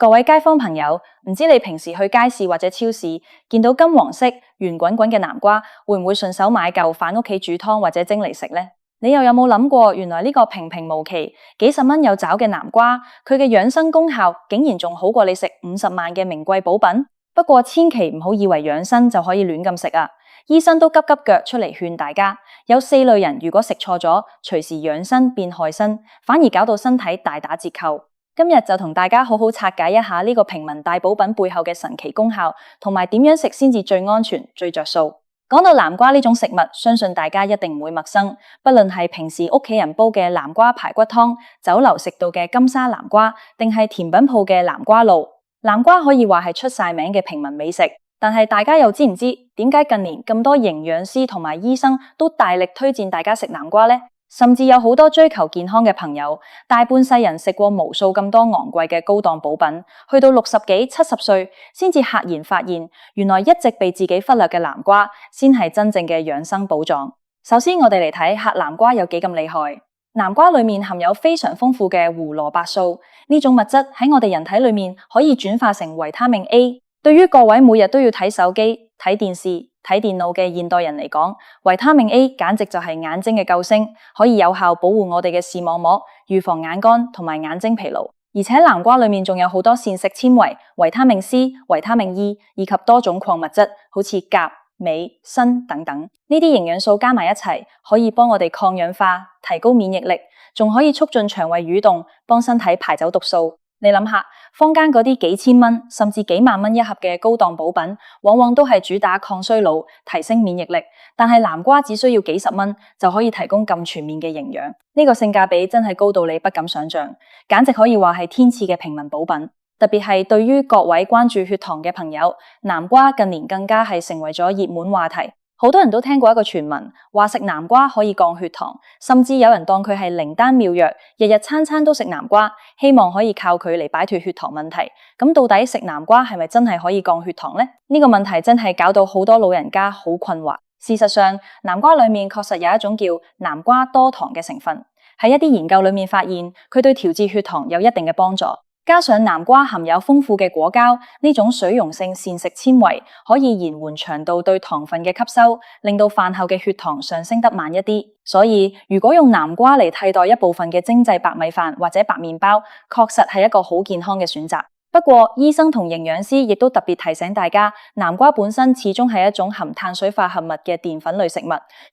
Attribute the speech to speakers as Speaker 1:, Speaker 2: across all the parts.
Speaker 1: 各位街坊朋友，唔知你平時去街市或者超市見到金黃色圓滾滾嘅南瓜，會唔會順手買嚿返屋企煮湯或者蒸嚟食呢？你又有冇諗過，原來呢個平平無奇、幾十蚊有找嘅南瓜，佢嘅養生功效竟然仲好過你食50萬嘅名貴補品？不過千祈唔好以為養生就可以亂咁食啊！醫生都急急腳出嚟勸大家，有4類人如果食錯咗，隨時養生變害身，反而搞到身體大打折扣。今日就同大家好好拆解一下呢個平民大補品背後嘅神奇功效，同埋點樣食先至最安全、最着數。講到南瓜呢種食物，相信大家一定唔會陌生。不論係平時屋企人煲嘅南瓜排骨湯，酒樓食到嘅金沙南瓜，定係甜品鋪嘅南瓜露，南瓜可以話係出晒名嘅平民美食。但係大家又知唔知點解近年咁多營養師同埋醫生都大力推薦大家食南瓜呢？甚至有好多追求健康嘅朋友，大半世人食過無數咁多昂貴嘅高檔補品，去到60幾、70歲，先至赫然發現，原來一直被自己忽略嘅南瓜，先係真正嘅養生寶藏。首先，我哋嚟睇黑南瓜有幾咁厲害。南瓜裏面含有非常豐富嘅胡蘿蔔素，呢種物質喺我哋人體裏面可以轉化成維他命 A。對於各位每日都要睇手機、睇電視、睇電腦嘅現代人嚟講，維他命 A 簡直就係眼睛嘅救星，可以有效保護我哋嘅視網膜，預防眼乾同埋眼睛疲勞。而且南瓜裏面仲有好多膳食纖維、維他命 C、維他命 E 以及多種礦物質，好似鉀、鎂、鋅等等。呢啲營養素加埋一齊，可以幫我哋抗氧化、提高免疫力，仲可以促進腸胃蠕動，幫身體排走毒素。你諗下，坊間嗰啲幾千蚊甚至幾萬蚊一盒嘅高檔補品，往往都係主打抗衰老、提升免疫力，但係南瓜只需要幾十蚊就可以提供咁全面嘅營養，呢個性價比真係高到你不敢想象，簡直可以話係天賜嘅平民補品。特別係對於各位關注血糖嘅朋友，南瓜近年更加係成為咗熱門話題。好多人都聽過一個傳聞，話食南瓜可以降血糖，甚至有人當佢係靈丹妙藥，日日餐餐都食南瓜，希望可以靠佢嚟擺脫血糖問題。咁到底食南瓜係咪真係可以降血糖呢？呢個問題真係搞到好多老人家好困惑。事實上，南瓜裏面確實有一種叫南瓜多糖嘅成分，喺一啲研究裏面發現，佢對調節血糖有一定嘅幫助。加上南瓜含有豐富嘅果膠，呢種水溶性膳食纖維可以延緩腸道對糖分嘅吸收，令到飯後嘅血糖上升得慢一啲。所以如果用南瓜嚟替代一部分嘅精製白米飯或者白麵包，確實係一個好健康嘅選擇。不過醫生同營養師亦都特別提醒大家，南瓜本身始終係一種含碳水化合物嘅澱粉類食物，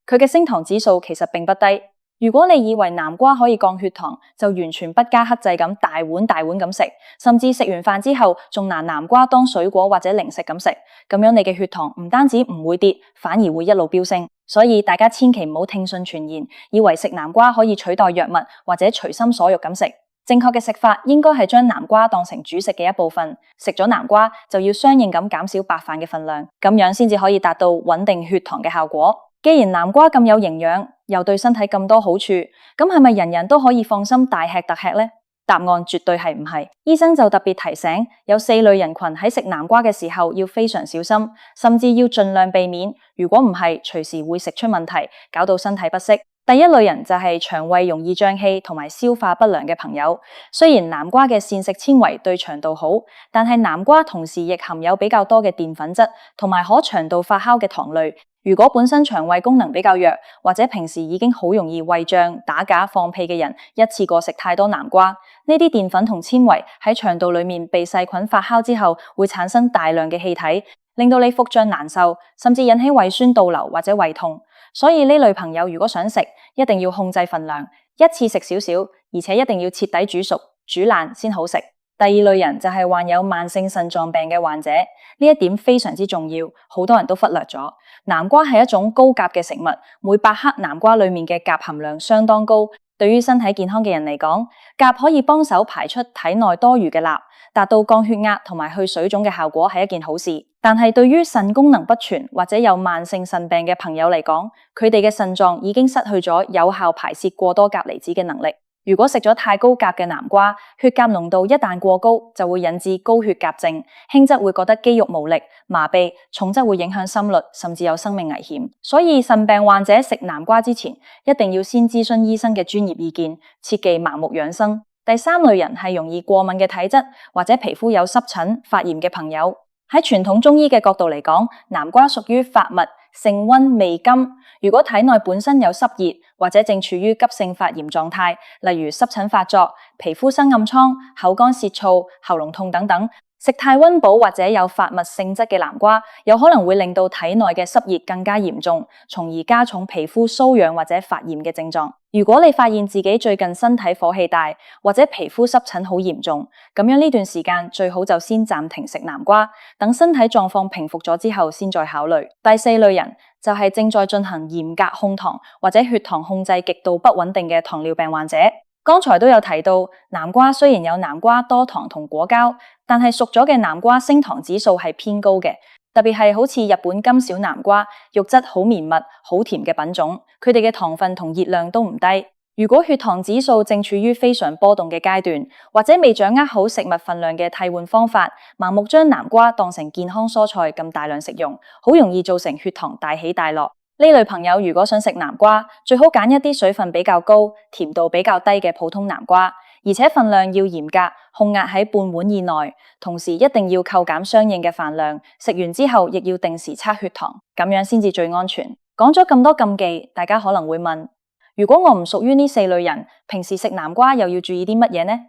Speaker 1: 佢嘅升糖指數其實並不低。如果你以為南瓜可以降血糖，就完全不加克制咁大碗大碗咁食，甚至食完飯之後仲拿南瓜當水果或者零食咁食，咁樣你嘅血糖唔單止唔會跌，反而會一路飆升。所以大家千祈唔好聽信傳言，以為食南瓜可以取代藥物或者隨心所欲咁食。正確嘅食法應該係將南瓜當成主食嘅一部分，食咗南瓜就要相應咁減少白飯嘅份量，咁樣先至可以達到穩定血糖嘅效果。既然南瓜咁有營養，又對身體咁多好處，咁係咪人人都可以放心大吃特吃呢？答案絕對係唔係。醫生就特別提醒，有4類人群喺食南瓜嘅時候要非常小心，甚至要盡量避免。如果唔係，隨時會食出問題，搞到身體不適。第一類人就係腸胃容易脹氣同埋消化不良嘅朋友。雖然南瓜嘅膳食纖維對腸道好，但係南瓜同時亦含有比較多嘅澱粉質同埋可腸道發酵嘅糖類。如果本身腸胃功能比較弱，或者平時已經好容易胃脹、打嗝、放屁嘅人，一次過食太多南瓜，呢啲澱粉同纖維喺腸道裏面被細菌發酵之後，會產生大量嘅氣體，令到你腹脹難受，甚至引起胃酸倒流或者胃痛。所以呢類朋友如果想食，一定要控制份量，一次食少少，而且一定要徹底煮熟、煮爛先好食。第二類人就係患有慢性腎臟病嘅患者，呢一點非常之重要，好多人都忽略咗。南瓜係一種高鉀嘅食物，每100克南瓜裏面嘅鉀含量相當高。對於身體健康嘅人嚟講，鉀可以幫手排出體內多餘嘅鈉，達到降血壓同埋去水腫嘅效果，係一件好事。但係對於腎功能不全或者有慢性腎病嘅朋友嚟講，佢哋嘅腎臟已經失去咗有效排泄過多鉀離子嘅能力。如果食咗太高鉀嘅南瓜，血鉀濃度一旦過高，就會引致高血鉀症，輕則會覺得肌肉無力、麻痹，重則會影響心律，甚至有生命危險。所以腎病患者食南瓜之前，一定要先諮詢醫生嘅專業意見，切忌盲目養生。第三類人係容易過敏嘅體質或者皮膚有濕疹、發炎嘅朋友。喺傳統中醫嘅角度嚟講，南瓜屬於發物，性溫味甘。如果體內本身有濕熱或者正處於急性發炎狀態，例如濕疹發作、皮膚生暗瘡、口乾舌燥、喉嚨痛等等，食太溫補或者有發物性質嘅南瓜，有可能會令到體內嘅濕熱更加嚴重，從而加重皮膚瘙癢或者發炎嘅症狀。如果你發現自己最近身體火氣大，或者皮膚濕疹好嚴重，咁樣呢段時間最好就先暫停食南瓜，等身體狀況平復咗之後先再考慮。第四類人就係正在進行嚴格控糖或者血糖控制極度不穩定嘅糖尿病患者。剛才都有提到，南瓜雖然有南瓜多糖同果膠，但係熟咗嘅南瓜升糖指數係偏高嘅，特別係好似日本金小南瓜，肉質好綿密、好甜嘅品種，佢哋嘅糖分同熱量都唔低。如果血糖指數正處於非常波動嘅階段，或者未掌握好食物分量嘅替換方法，盲目將南瓜當成健康蔬菜咁大量食用，好容易造成血糖大起大落。呢類朋友如果想食南瓜，最好揀一啲水分比較高、甜度比較低嘅普通南瓜，而且分量要嚴格控壓喺半碗以內，同時一定要扣減相應嘅飯量，食完之後亦要定時測血糖，咁樣先至最安全。講咗咁多禁忌，大家可能會問，如果我唔屬於呢四類人，平時食南瓜又要注意啲乜嘢呢？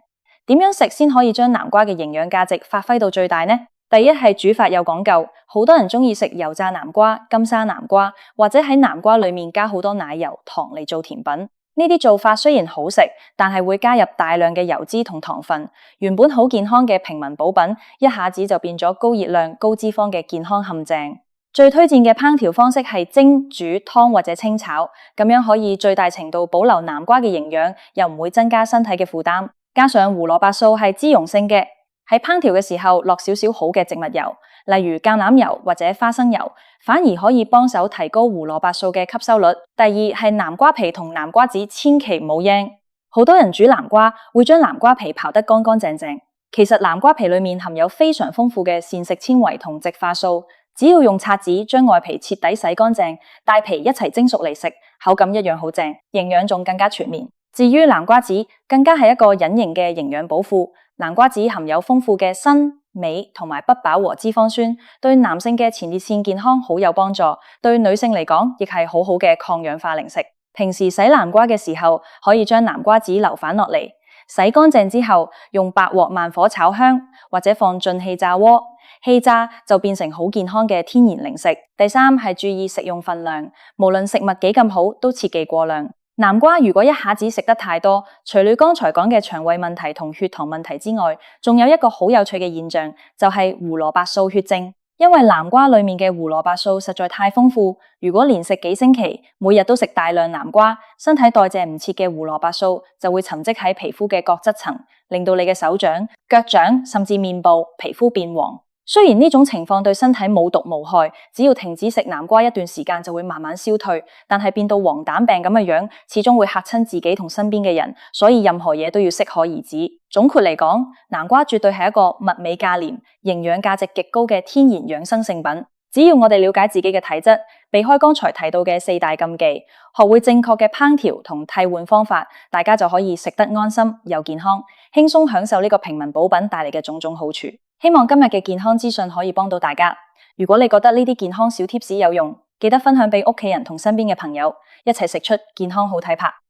Speaker 1: 點樣食先可以將南瓜嘅營養價值發揮到最大呢？第一係煮法有講究，好多人中意食油炸南瓜、金沙南瓜，或者喺南瓜裏面加好多奶油、糖嚟做甜品。呢啲做法雖然好食，但係會加入大量嘅油脂同糖分，原本好健康嘅平民補品，一下子就變咗高熱量、高脂肪嘅健康陷阱。最推薦嘅烹調方式係蒸、煮、湯或者清炒，咁樣可以最大程度保留南瓜嘅營養，又唔會增加身體嘅負擔。加上胡蘿蔔素係脂溶性嘅，喺烹調嘅時候落少少好嘅植物油，例如橄欖油或者花生油，反而可以幫手提高胡蘿蔔素嘅吸收率。第二係南瓜皮同南瓜子千祈唔好扔。好多人煮南瓜會將南瓜皮刨得乾乾淨淨，其實南瓜皮裏面含有非常豐富嘅膳食纖維同植化素，只要用刷子將外皮徹底洗乾淨，帶皮一齊蒸熟嚟食，口感一樣好正，營養仲更加全面。至於南瓜子，更加係一個隱形嘅營養寶庫。南瓜子含有豐富嘅鋅、鎂同埋不飽和脂肪酸，對男性嘅前列腺健康好有幫助，對女性嚟講亦係好好嘅抗氧化零食。平時洗南瓜嘅時候，可以將南瓜籽留返落嚟，洗乾淨之後用白鑊慢火炒香，或者放進氣炸鍋，氣炸就變成好健康嘅天然零食。第三係注意食用分量，無論食物幾咁好，都切忌過量。南瓜如果一下子食得太多，除了剛才講嘅腸胃問題同血糖問題之外，仲有一個好有趣嘅現象，就係胡蘿蔔素血症。因為南瓜裏面嘅胡蘿蔔素實在太豐富，如果連食幾星期，每日都食大量南瓜，身體代謝唔切嘅胡蘿蔔素就會沉積喺皮膚嘅角質層，令到你嘅手掌、腳掌甚至面部皮膚變黃。雖然呢種情況對身體冇毒無害，只要停止食南瓜一段時間就會慢慢消退，但係變到黃疸病咁嘅樣，始終會嚇親自己同身邊嘅人，所以任何嘢都要適可而止。總括嚟講，南瓜絕對係一個物美價廉、營養價值極高嘅天然養生聖品。只要我哋了解自己嘅體質，避開剛才提到嘅四大禁忌，學會正確嘅烹調同替換方法，大家就可以食得安心又健康，輕鬆享受呢個平民補品帶嚟嘅種種好處。希望今日嘅健康資訊可以幫到大家。如果你覺得呢啲健康小貼士有用，記得分享俾屋企人同身邊嘅朋友，一齊食出健康好體魄。